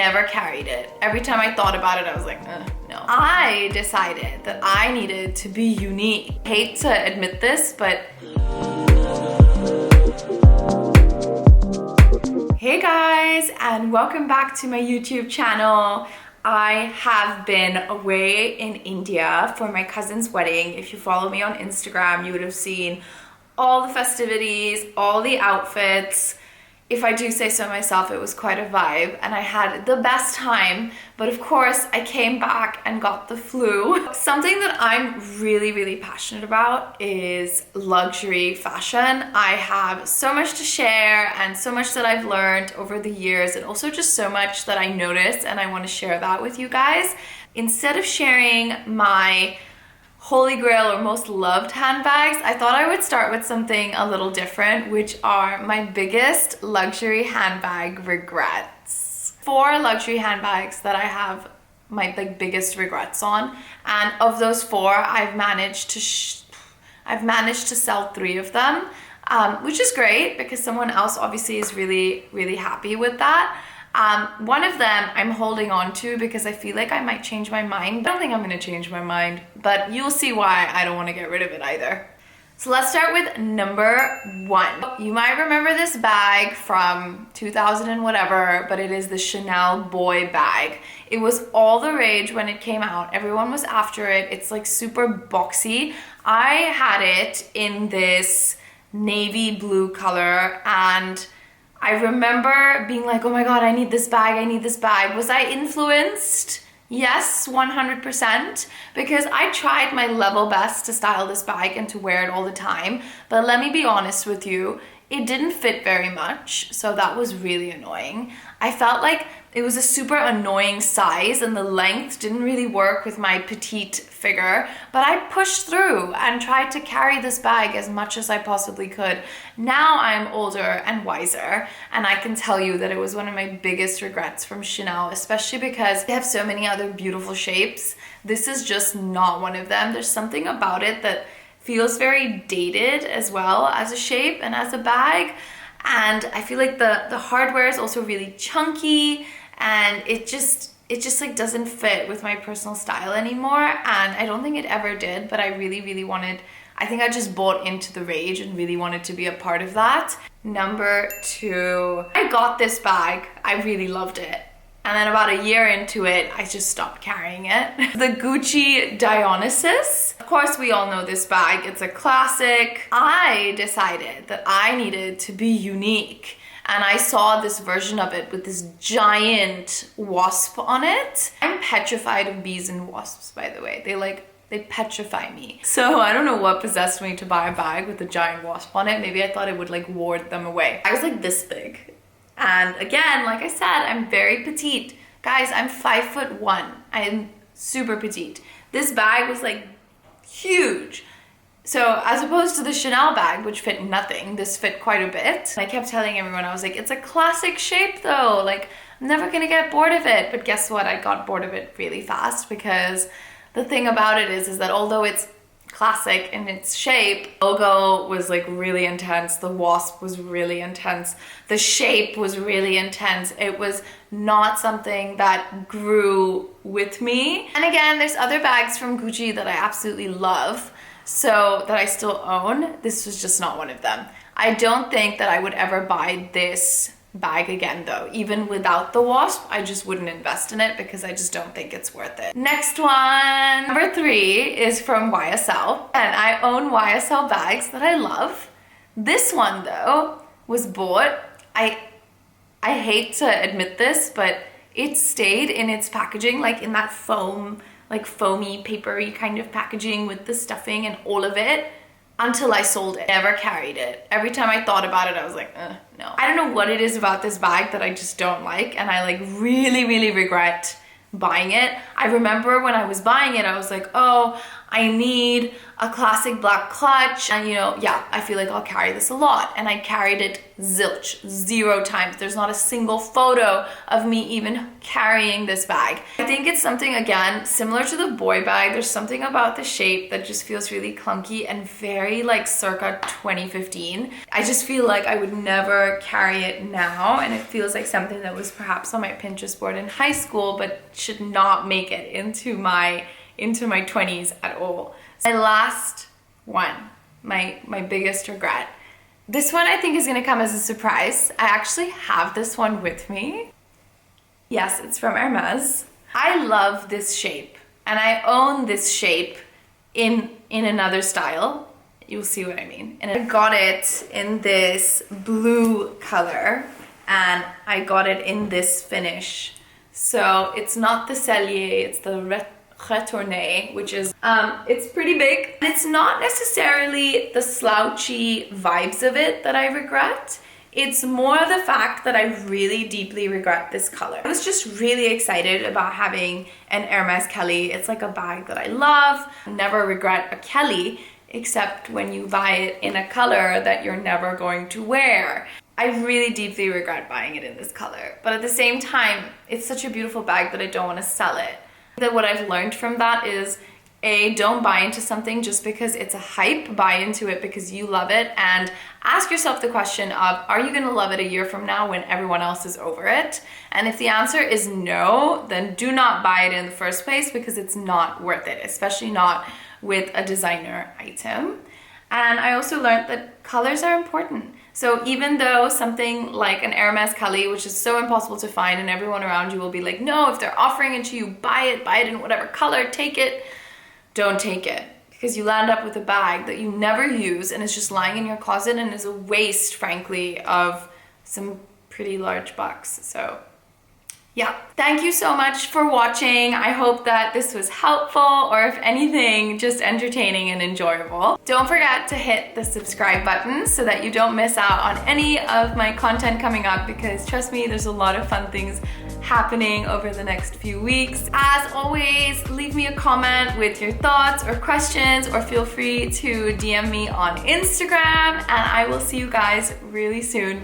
Never carried it. Every time I thought about it, I was like, no. I decided that I needed to be unique. I hate to admit this, but hey guys, and welcome back to my YouTube channel. I have been away in India for my cousin's wedding. If you follow me on Instagram, you would have seen all the festivities, all the outfits. If I do say so myself, it was quite a vibe and I had the best time. But of course, I came back and got the flu. Something that I'm really passionate about is luxury fashion. I have so much to share and so much that I've learned over the years, and also just so much that I noticed, and I want to share that with you guys. Instead of sharing my holy grail or most loved handbags, I thought I would start with something a little different, which are my biggest luxury handbag regrets. 4 luxury handbags that I have my biggest regrets on, and of those 4, I've managed to sell 3 of them, which is great because someone else obviously is really happy with that. One of them I'm holding on to because I feel like I might change my mind. I don't think I'm gonna change my mind, but you'll see why I don't want to get rid of it either. So let's start with number 1. You might remember this bag from 2000 and whatever, but it is the Chanel boy bag. It was all the rage when it came out. Everyone was after it. It's like super boxy. I had it in this navy blue color, and I remember being like, oh my god, I need this bag, I need this bag. Was I influenced? Yes, 100%, because I tried my level best to style this bag and to wear it all the time. But let me be honest with you, it didn't fit very much, so that was really annoying. I felt like it was a super annoying size and the length didn't really work with my petite figure, but I pushed through and tried to carry this bag as much as I possibly could. Now I'm older and wiser, and I can tell you that it was one of my biggest regrets from Chanel, especially because they have so many other beautiful shapes. This is just not one of them. There's something about it that feels very dated as well as a shape and as a bag. And I feel like the hardware is also really chunky, and it just like doesn't fit with my personal style anymore, and I don't think it ever did, but I really wanted, I think I just bought into the rage and really wanted to be a part of that. Number 2, I got this bag, I really loved it, and then about a year into it, I just stopped carrying it. The Gucci DIONYSUS. Of course, we all know this bag, it's a classic. I decided that I needed to be unique, and I saw this version of it with this giant wasp on it. I'm petrified of bees and wasps, by the way. They petrify me. So I don't know what possessed me to buy a bag with a giant wasp on it. Maybe I thought it would like ward them away. I was like this big. And again, like I said, I'm very petite. Guys, I'm 5'1". I am super petite. This bag was like huge. So as opposed to the Chanel bag, which fit nothing, this fit quite a bit. I kept telling everyone, I was like, it's a classic shape though. Like, I'm never gonna get bored of it. But guess what? I got bored of it really fast, because the thing about it is that although it's classic in its shape, the logo was like really intense, the wasp was really intense, the shape was really intense. It was not something that grew with me. And again, there's other bags from Gucci that I absolutely love, so that I still own. This was just not one of them. I don't think that I would ever buy this bag again though. Even without the wasp, I just wouldn't invest in it because I just don't think it's worth it. Next one, number 3, is from YSL, and I own YSL bags that I love. This one though was bought, I hate to admit this, but it stayed in its packaging, like in that foam, like foamy, papery kind of packaging with the stuffing and all of it, until I sold it. Never carried it. Every time I thought about it, I was like, no. I don't know what it is about this bag that I just don't like, and I like really regret buying it. I remember when I was buying it, I was like, oh, I need a classic black clutch, and you know, yeah, I feel like I'll carry this a lot. And I carried it zilch, 0 times. There's not a single photo of me even carrying this bag. I think it's something, again, similar to the boy bag. There's something about the shape that just feels really clunky and very like circa 2015. I just feel like I would never carry it now, and it feels like something that was perhaps on my Pinterest board in high school, but should not make it into my 20s at all. My last one, my biggest regret. This one I think is gonna come as a surprise. I actually have this one with me. Yes, it's from Hermes. I love this shape, and I own this shape in another style. You'll see what I mean. And I got it in this blue color, and I got it in this finish. So it's not the Cellier, it's the Retourné, which is, it's pretty big. It's not necessarily the slouchy vibes of it that I regret. It's more the fact that I really deeply regret this color. I was just really excited about having an Hermes Kelly. It's like a bag that I love. Never regret a Kelly, except when you buy it in a color that you're never going to wear. I really deeply regret buying it in this color. But at the same time, it's such a beautiful bag that I don't want to sell it. That what I've learned from that is, A, don't buy into something just because it's a hype. Buy into it because you love it, and ask yourself the question of, are you gonna love it a year from now when everyone else is over it? And if the answer is no, then do not buy it in the first place, because it's not worth it, especially not with a designer item. And I also learned that colors are important. So even though something like an Hermes Kelly, which is so impossible to find, and everyone around you will be like, no, if they're offering it to you, buy it in whatever color, take it. Don't take it, because you land up with a bag that you never use and is just lying in your closet and is a waste, frankly, of some pretty large bucks. So yeah, thank you so much for watching. I hope that this was helpful, or if anything, just entertaining and enjoyable. Don't forget to hit the subscribe button so that you don't miss out on any of my content coming up, because trust me, there's a lot of fun things happening over the next few weeks. As always, leave me a comment with your thoughts or questions, or feel free to DM me on Instagram, and I will see you guys really soon.